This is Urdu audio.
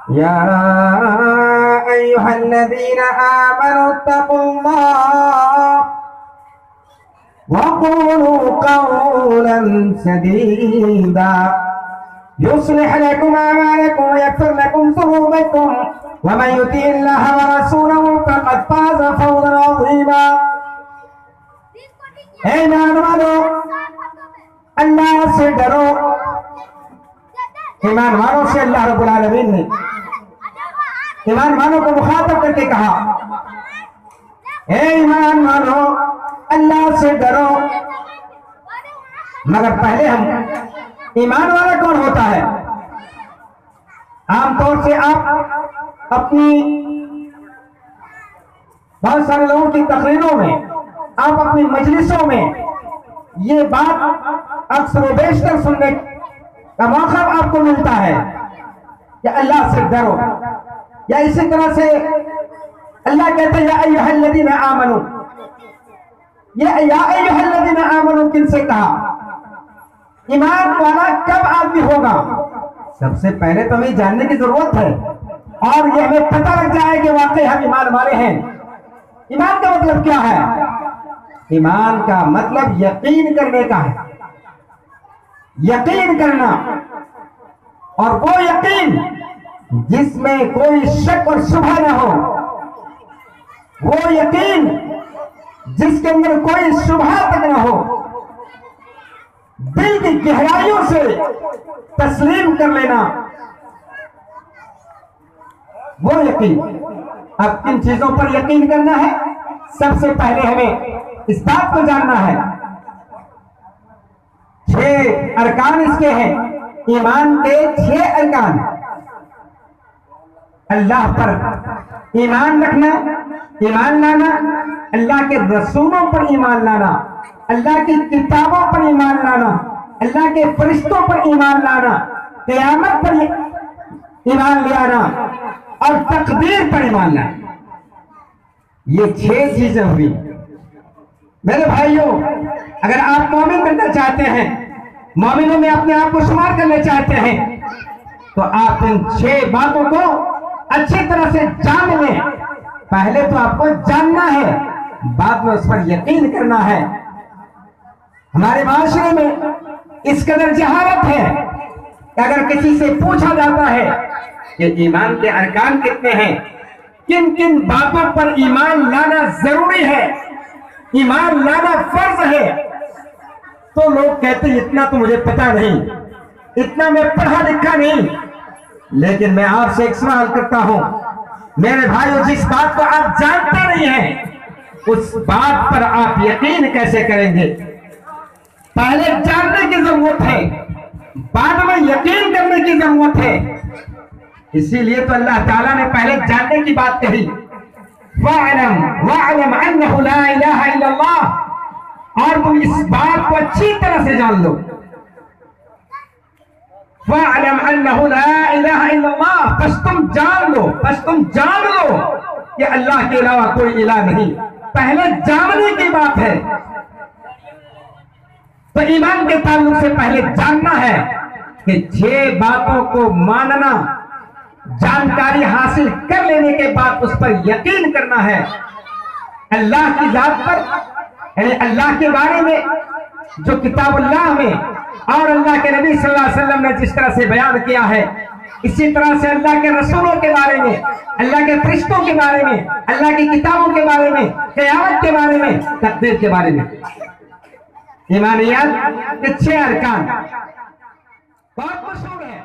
يا أيها الذين آمنوا اتقوا الله وقولوا قولا سديدا يصلح لكم أعمالكم ويغفر لكم ذنوبكم ومن يطع الله ورسوله فقد فاز فوزا عظيما. اے ایمان والو اللہ سے ڈرو. ایمان والوں سے اللہ رب العالمین نے ایمان والوں کو مخاطب کر کے کہا اے ایمان والو اللہ سے ڈرو. مگر پہلے ہم ایمان والا کون ہوتا ہے؟ عام طور سے آپ اپنی بہت سارے لوگوں کی تقریروں میں آپ اپنی مجلسوں میں یہ بات اکثر و بیشتر سننے کا موقع آپ کو ملتا ہے کہ اللہ سے ڈرو. یا اسی طرح سے اللہ کہتے ہیں یا ایھا الذین آمنو. یہ یا ایھا الذین آمنو کن سے کہا؟ ایمان والا کب آدمی ہوگا؟ سب سے پہلے تو ہمیں جاننے کی ضرورت ہے اور یہ ہمیں پتہ لگ جائے کہ واقعی ہم ایمان والے ہیں. ایمان کا مطلب کیا ہے؟ ایمان کا مطلب یقین کرنے کا ہے. یقین کرنا، اور وہ یقین جس میں کوئی شک اور شبہ نہ ہو، وہ یقین جس کے اندر کوئی شبہ تک نہ ہو، دل کی گہرائیوں سے تسلیم کر لینا، وہ یقین. اب کن چیزوں پر یقین کرنا ہے؟ سب سے پہلے ہمیں اس بات کو جاننا ہے 6 ارکان اس کے ہیں. ایمان کے 6 ارکان. اللہ پر ایمان رکھنا، ایمان لانا، اللہ کے رسولوں پر ایمان لانا، اللہ کی کتابوں پر ایمان لانا، اللہ کے فرشتوں پر ایمان لانا، قیامت پر ایمان لانا اور تقدیر پر ایمان لانا. یہ 6 چیزیں ہوئی. میرے بھائیوں، اگر آپ مومن بننا چاہتے ہیں، مومنوں میں اپنے آپ کو شمار کرنا چاہتے ہیں، تو آپ ان 6 باتوں کو اچھی طرح سے جان لیں. پہلے تو آپ کو جاننا ہے، بعد میں اس پر یقین کرنا ہے. ہمارے معاشرے میں اس قدر جہالت ہے کہ اگر کسی سے پوچھا جاتا ہے کہ ایمان کے ارکان کتنے ہیں، کن کن باتوں پر ایمان لانا ضروری ہے، ایمان لانا فرض ہے، تو لوگ کہتے ہیں اتنا تو مجھے پتا نہیں، اتنا میں پڑھا لکھا نہیں. لیکن میں آپ سے ایک سوال کرتا ہوں میرے بھائیو، جس بات کو آپ جانتے نہیں ہیں اس بات پر آپ یقین کیسے کریں گے؟ پہلے جاننے کی ضرورت ہے، بعد میں یقین کرنے کی ضرورت ہے. اسی لیے تو اللہ تعالیٰ نے پہلے جاننے کی بات کہی وَاعْلَمْ أَنَّهُ لَا إِلَهَ إِلَّا اللَّهُ. اور تم اس بات کو اچھی طرح سے جان لو. وَاعْلَمْ أَنَّهُ لَا إِلَهَ إِلَّا اللَّهُ. بس تم جان لو کہ اللہ کے علاوہ کوئی الہ نہیں. پہلے جاننے کی بات ہے. تو ایمان کے تعلق سے پہلے جاننا ہے کہ 6 باتوں کو ماننا، جانکاری حاصل کر لینے کے بعد اس پر یقین کرنا ہے. اللہ کی ذات پر، یعنی اللہ کے بارے میں جو کتاب اللہ میں اور اللہ کے نبی صلی اللہ علیہ وسلم نے جس طرح سے بیان کیا ہے، اسی طرح سے اللہ کے رسولوں کے بارے میں، اللہ کے فرشتوں کے بارے میں، اللہ کی کتابوں کے بارے میں، قیامت کے بارے میں، تقدیر کے بارے میں. ایمانیات کے 6 ارکان بہت مشہور ہے.